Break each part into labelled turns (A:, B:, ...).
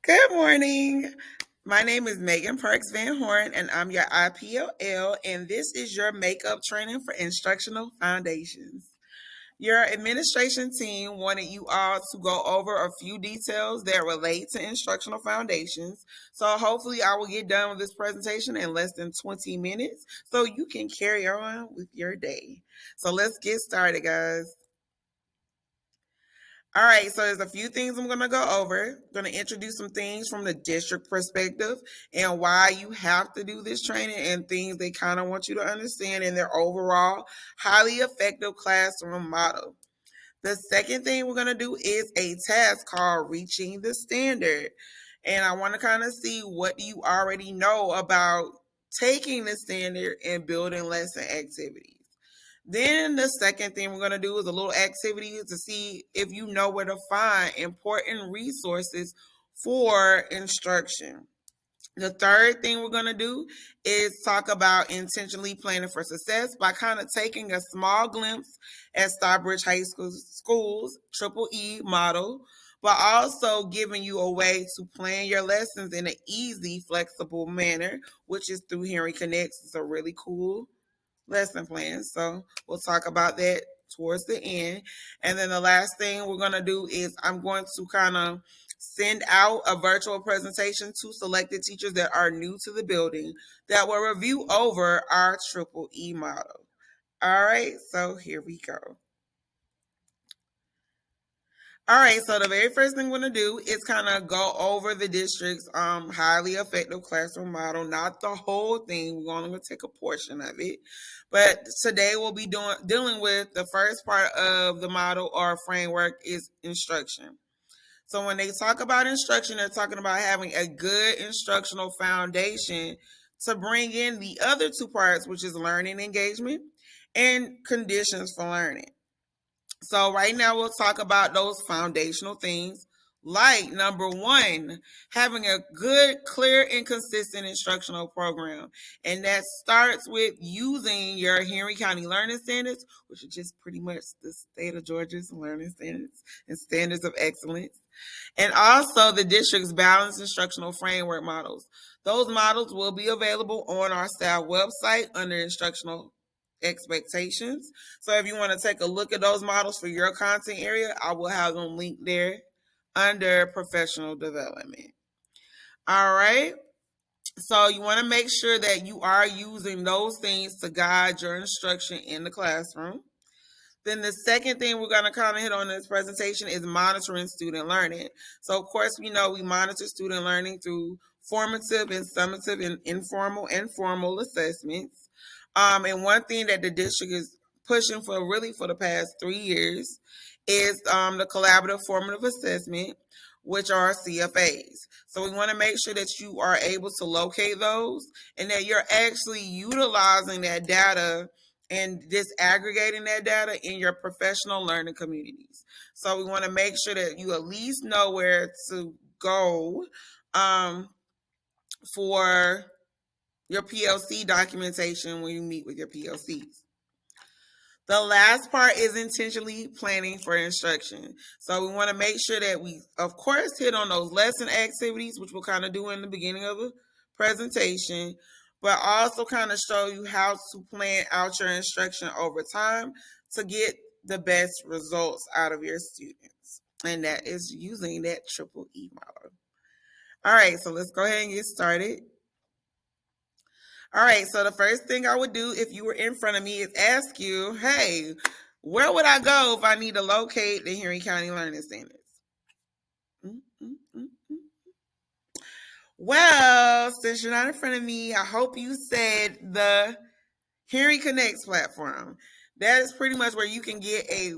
A: Good morning. My name is Megan Parks Van Horn, and I'm your IPOL, and this is your makeup training for Instructional Foundations. Your administration team wanted you all to go over a few details that relate to Instructional Foundations. So hopefully I will get done with this presentation in less than 20 minutes so you can carry on with your day. So let's get started, guys. All right, so there's a few things I'm going to go over. I'm going to introduce some things from the district perspective and why you have to do this training and things they kind of want you to understand in their overall highly effective classroom model. The second thing we're going to do is a task called Reaching the Standard. And I want to kind of see what you already know about taking the standard and building lesson activities. Then the second thing we're going to do is a little activity to see if you know where to find important resources for instruction. The third thing we're going to do is talk about intentionally planning for success by kind of taking a small glimpse at Stockbridge High School's Triple E model, but also giving you a way to plan your lessons in an easy, flexible manner, which is through Henry Connects. It's a really cool lesson plan. So we'll talk about that towards the end. And then the last thing we're going to do is I'm going to kind of send out a virtual presentation to selected teachers that are new to the building that will review over our Triple E model. All right, so here we go. All right, so the very first thing we're going to do is kind of go over the district's highly effective classroom model, not the whole thing. We're only going to take a portion of it. But today we'll be dealing with the first part of the model or framework is instruction. So when they talk about instruction, they're talking about having a good instructional foundation to bring in the other two parts, which is learning engagement and conditions for learning. So right now we'll talk about those foundational things like number one, having a good, clear, and consistent instructional program. And that starts with using your Henry County Learning Standards, which are just pretty much the state of Georgia's learning standards and standards of excellence. And also the district's balanced instructional framework models. Those models will be available on our staff website under instructional expectations. So if you want to take a look at those models for your content area, I will have them linked there under professional development. All right. So you want to make sure that you are using those things to guide your instruction in the classroom. Then the second thing we're going to kind of hit on in this presentation is monitoring student learning. So of course, we know we monitor student learning through formative and summative and informal and formal assessments. And one thing that the district is pushing for really for the past 3 years is the collaborative formative assessment, which are CFAs. So we want to make sure that you are able to locate those and that you're actually utilizing that data and disaggregating that data in your professional learning communities. So we want to make sure that you at least know where to go for your PLC documentation when you meet with your PLCs. The last part is intentionally planning for instruction. So we want to make sure that we, of course, hit on those lesson activities, which we'll kind of do in the beginning of the presentation, but also kind of show you how to plan out your instruction over time to get the best results out of your students. And that is using that Triple E model. All right, so let's go ahead and get started. All right, so the first thing I would do if you were in front of me is ask you, hey, where would I go if I need to locate the Henry County Learning Standards? Well, since you're not in front of me, I hope you said the Henry Connects platform. That is pretty much where you can get a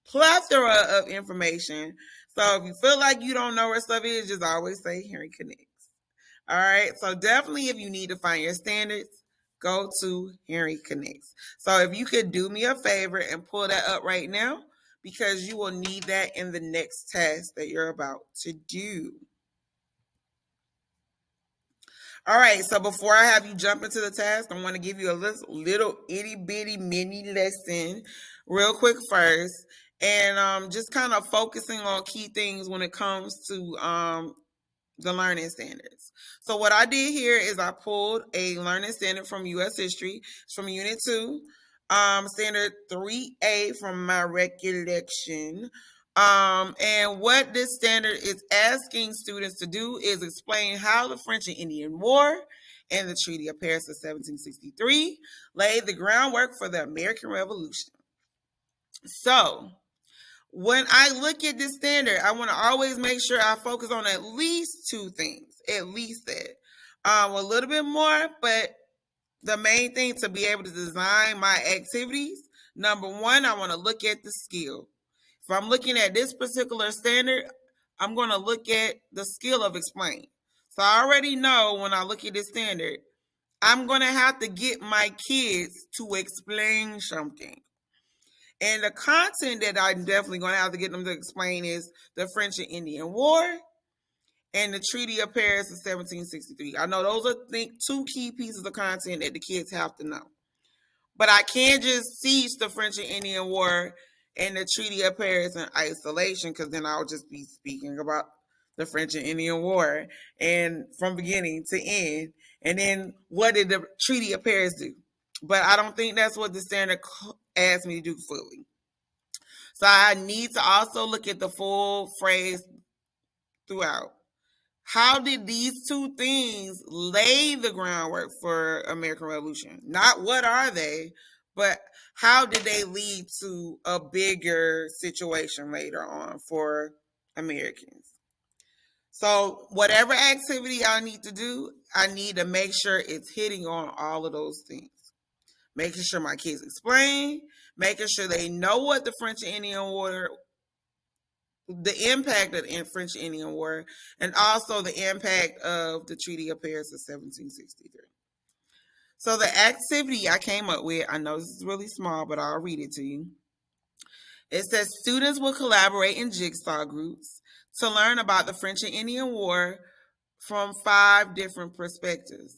A: plethora of information. So if you feel like you don't know where stuff is, just always say Henry Connects. All right, so definitely if you need to find your standards, go to Henry Connects. So if you could do me a favor and pull that up right now, because you will need that in the next task that you're about to do. All right, so before I have you jump into the task, I want to give you a little itty bitty mini lesson real quick first. And just kind of focusing on key things when it comes to the learning standards. So what I did here is I pulled a learning standard from U.S. History. It's from Unit 2, Standard 3A from my recollection. And what this standard is asking students to do is explain how the French and Indian War and the Treaty of Paris of 1763 laid the groundwork for the American Revolution. So when I look at this standard, I want to always make sure I focus on at least two things, at least that. A little bit more, but the main thing to be able to design my activities, number one, I want to look at the skill. If I'm looking at this particular standard, I'm going to look at the skill of explaining. So I already know when I look at this standard, I'm going to have to get my kids to explain something. And the content that I'm definitely going to have to get them to explain is the French and Indian War and the Treaty of Paris of 1763. I know those are two key pieces of content that the kids have to know. But I can't just teach the French and Indian War and the Treaty of Paris in isolation, because then I'll just be speaking about the French and Indian War and from beginning to end. And then what did the Treaty of Paris do? But I don't think that's what the standard asked me to do fully. So I need to also look at the full phrase throughout. How did these two things lay the groundwork for American Revolution? Not what are they, but how did they lead to a bigger situation later on for Americans? So whatever activity I need to do, I need to make sure it's hitting on all of those things. Making sure my kids explain, making sure they know what the French and Indian War, the impact of the French and Indian War, and also the impact of the Treaty of Paris of 1763. So the activity I came up with, I know this is really small, but I'll read it to you. It says students will collaborate in jigsaw groups to learn about the French and Indian War from 5 different perspectives.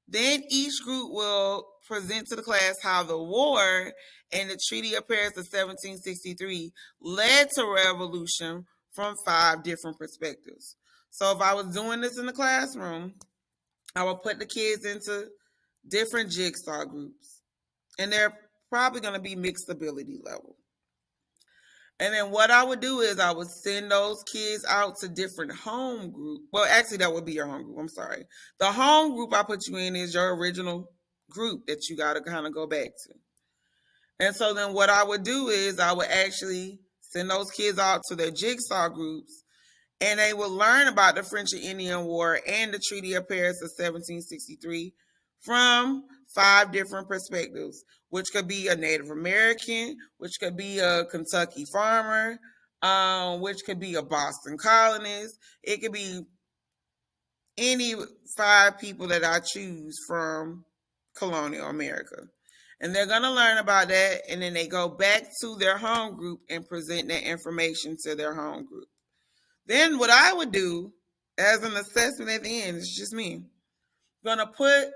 A: Then each group will present to the class how the war and the Treaty of Paris of 1763 led to revolution from 5 different perspectives. So if I was doing this in the classroom, I would put the kids into different jigsaw groups. And they're probably going to be mixed ability level. And then what I would do is I would send those kids out to different home groups. Well, actually, that would be your home group. I'm sorry. The home group I put you in is your original group that you got to kind of go back to. And so then what I would do is I would actually send those kids out to their jigsaw groups, and they would learn about the French and Indian War and the Treaty of Paris of 1763 from 5 different perspectives, which could be a Native American, which could be a Kentucky farmer, which could be a Boston colonist. It could be any 5 people that I choose from colonial America. And they're going to learn about that, and then they go back to their home group and present that information to their home group. Then what I would do as an assessment at the end, it's just me, I'm going to put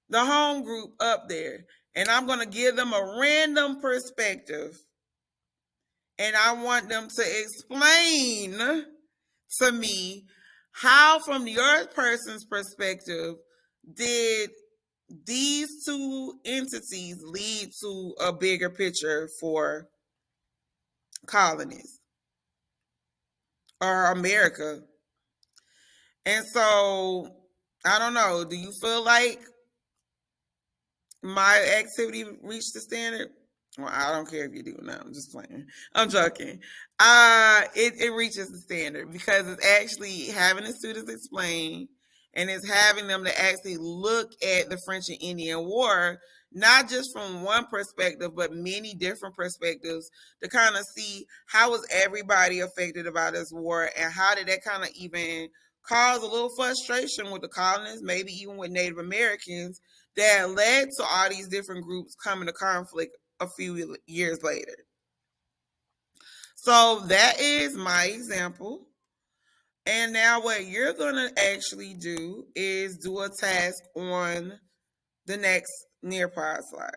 A: the home group up there, and I'm going to give them a random perspective, and I want them to explain to me how, from your person's perspective, did these 2 entities lead to a bigger picture for colonies or America. And so, I don't know, do you feel like my activity reached the standard? Well, I don't care if you do. No, I'm just playing. I'm joking. It reaches the standard because it's actually having the students explain, and it's having them to actually look at the French and Indian War, not just from one perspective, but many different perspectives, to kind of see how was everybody affected by this war, and how did that kind of even cause a little frustration with the colonists, maybe even with Native Americans, that led to all these different groups coming to conflict a few years later. So that is my example. And now what you're going to actually do is do a task on the next Nearpod slide.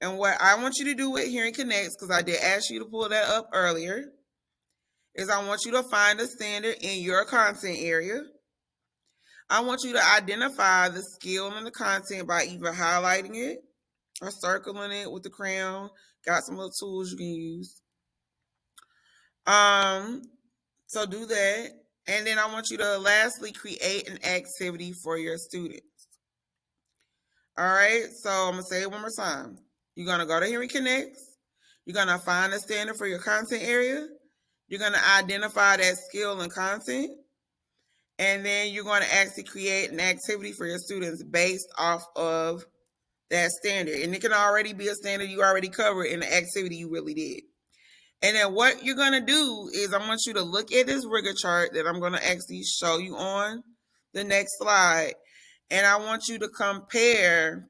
A: And what I want you to do with Hearing Connects, because I did ask you to pull that up earlier, is I want you to find a standard in your content area. I want you to identify the skill in the content by either highlighting it or circling it with the crayon. Got some little tools you can use. So do that. And then I want you to lastly create an activity for your students. All right, so I'm going to say it one more time. You're going to go to Henry Connects. You're going to find a standard for your content area. You're going to identify that skill and content. And then you're going to actually create an activity for your students based off of that standard. And it can already be a standard you already covered in the activity you really did. And then what you're going to do is I want you to look at this rigor chart that I'm going to actually show you on the next slide. And I want you to compare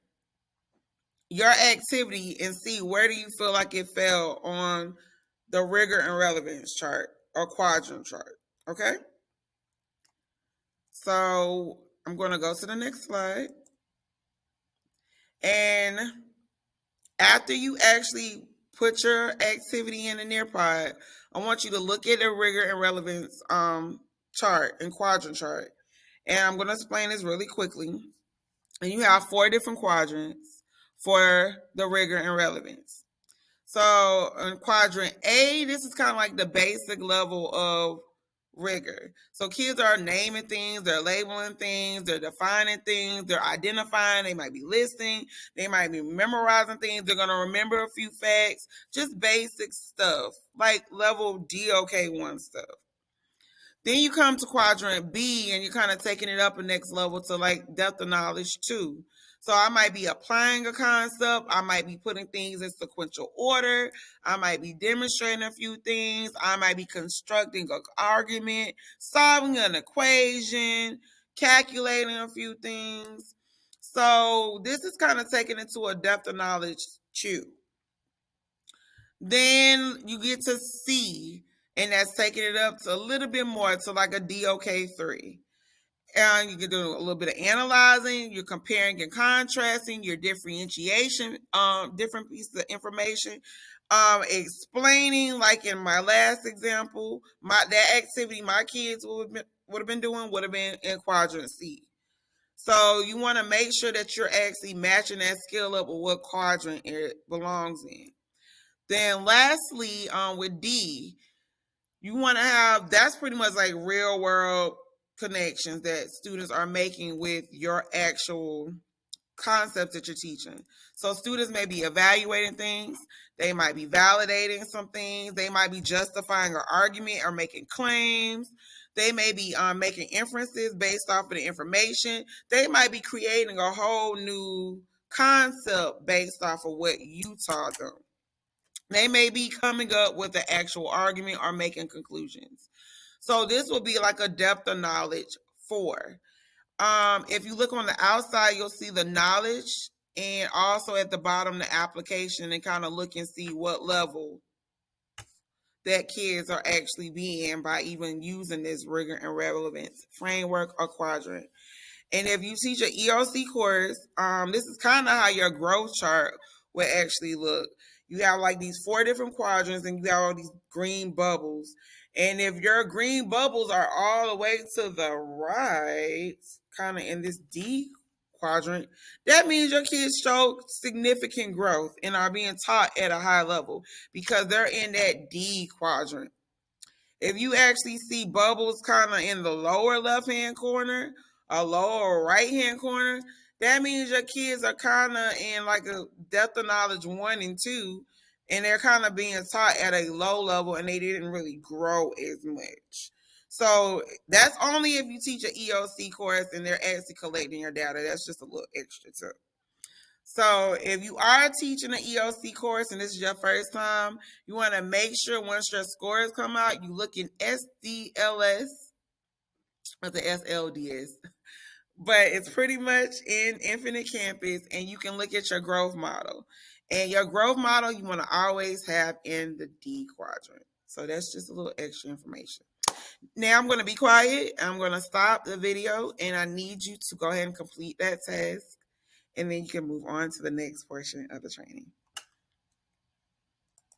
A: your activity and see where do you feel like it fell on the rigor and relevance chart or quadrant chart. Okay? So I'm going to go to the next slide. And after you actually put your activity in the Nearpod, I want you to look at the rigor and relevance chart and quadrant chart. And I'm going to explain this really quickly. And you have 4 different quadrants for the rigor and relevance. So in quadrant A, this is kind of like the basic level of rigor. So kids are naming things, they're labeling things, they're defining things, they're identifying, they might be listing, they might be memorizing things, they're going to remember a few facts, just basic stuff, like level DOK1 stuff. Then you come to quadrant B and you're kind of taking it up a next level to like depth of knowledge 2. So I might be applying a concept. I might be putting things in sequential order. I might be demonstrating a few things. I might be constructing an argument, solving an equation, calculating a few things. So this is kind of taking it to a depth of knowledge 2. Then you get to C, and that's taking it up to a little bit more to like a DOK3. And you can do a little bit of analyzing, you're comparing and contrasting, your differentiation, different pieces of information, explaining, like in my last example, that activity my kids would have been doing would have been in quadrant C. So you want to make sure that you're actually matching that skill up with what quadrant it belongs in. Then lastly, with D, you want to have, that's pretty much like real world connections that students are making with your actual concepts that you're teaching. So students may be evaluating things, they might be validating some things, they might be justifying an argument or making claims, they may be making inferences based off of the information, they might be creating a whole new concept based off of what you taught them. They may be coming up with an actual argument or making conclusions. So this will be like a depth of knowledge 4. If you look on the outside, you'll see the knowledge, and also at the bottom, the application, and kind of look and see what level that kids are actually being by even using this rigor and relevance framework or quadrant. And if you teach an EOC course, this is kind of how your growth chart will actually look. You have like these 4 different quadrants and you have all these green bubbles. And if your green bubbles are all the way to the right, kind of in this D quadrant, that means your kids show significant growth and are being taught at a high level because they're in that D quadrant. If you actually see bubbles kind of in the lower left-hand corner, a lower right-hand corner, that means your kids are kind of in like a depth of knowledge 1 and 2, and they're kind of being taught at a low level and they didn't really grow as much. So that's only if you teach an EOC course and they're actually collecting your data. That's just a little extra tip. So if you are teaching an EOC course and this is your first time, you want to make sure once your scores come out, you look in SDLS or the SLDS. But it's pretty much in Infinite Campus, and you can look at your growth model. And your growth model you want to always have in the D quadrant. So that's just a little extra information. Now I'm going to be quiet. I'm going to stop the video, and I need you to go ahead and complete that task. And then you can move on to the next portion of the training.